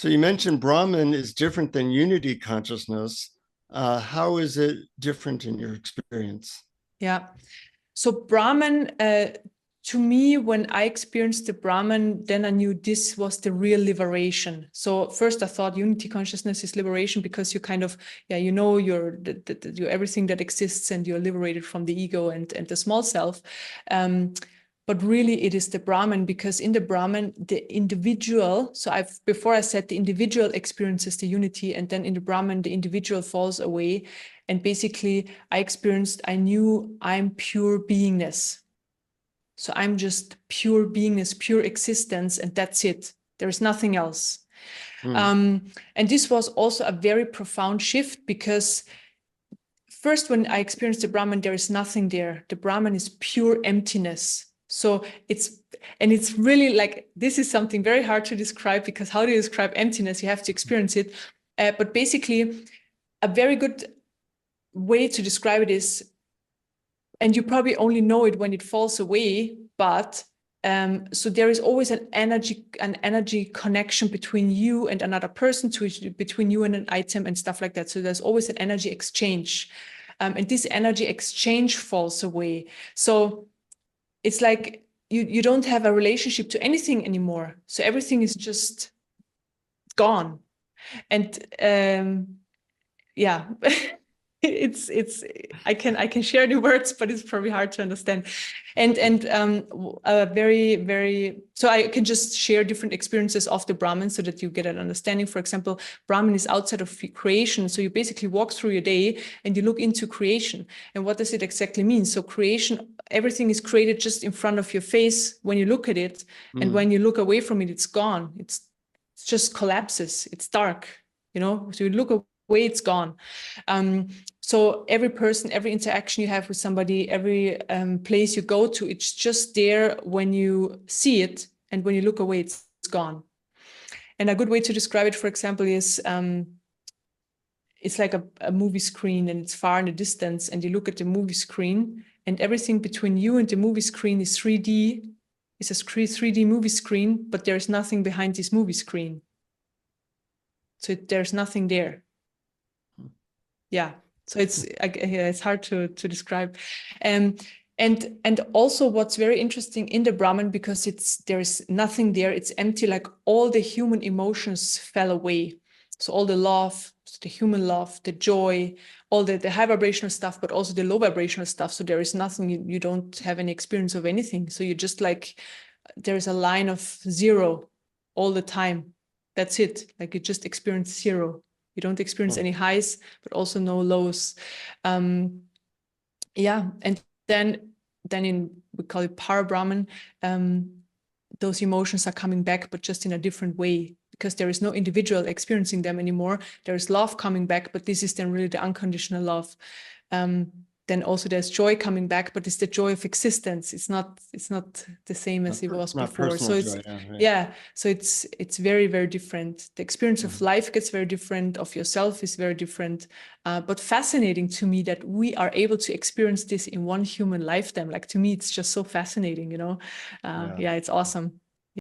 So you mentioned Brahman is different than unity consciousness. How is it different in your experience? Yeah. So Brahman, to me, when I experienced the Brahman, then I knew this was the real liberation. So first I thought unity consciousness is liberation because you kind of, you know, you're everything that exists and you're liberated from the ego and the small self. But really it is the Brahman, because in the Brahman, the individual, so before I said the individual experiences the unity, and then in the Brahman, the individual falls away. And basically I knew I'm pure beingness. So I'm just pure beingness, pure existence, and that's it. There is nothing else. And this was also a very profound shift, because first, when I experienced the Brahman, there is nothing there. The Brahman is pure emptiness. So it's really like, this is something very hard to describe, because how do you describe emptiness? You have to experience it. But basically, a very good way to describe it is, and you probably only know it when it falls away, but so there is always an energy connection between you and another person, between you and an item and stuff like that. So there's always an energy exchange, and this energy exchange falls away. So it's like you don't have a relationship to anything anymore. So everything is just gone. And yeah. it's I can share the words, but it's probably hard to understand. And very, so I can just share different experiences of the Brahman so that you get an understanding. For example, Brahman is outside of creation. So you basically walk through your day and you look into creation. And what does it exactly mean? So creation, everything is created just in front of your face when you look at it. And when you look away from it, it's gone. It just collapses. It's dark, you know? So you look away, it's gone. So every person, every interaction you have with somebody, every place you go to, it's just there when you see it, and when you look away, it's gone. And a good way to describe it, for example, is it's like a movie screen, and it's far in the distance, and you look at the movie screen, and everything between you and the movie screen is 3D. It's a 3D movie screen, but there's nothing behind this movie screen. So there's nothing there. Yeah. So it's hard to describe. And also what's very interesting in the Brahman, because there's nothing there, it's empty, like all the human emotions fell away. So all the love, the human love, the joy, all the high vibrational stuff, but also the low vibrational stuff. So there is nothing, you don't have any experience of anything. So you just like, there's a line of zero all the time. That's it. Like you just experience zero. You don't experience any highs, but also no lows. Yeah, and then we call it Para Brahman. Those emotions are coming back, but just in a different way, because there is no individual experiencing them anymore. There is love coming back, but this is then really the unconditional love. Then also there's joy coming back, but it's the joy of existence. It's not the same as it was before. So it's so it's very, very different. The experience of life gets very different, of yourself is very different. But fascinating to me that we are able to experience this in one human lifetime. Like, to me, it's just so fascinating, you know. Yeah, it's awesome.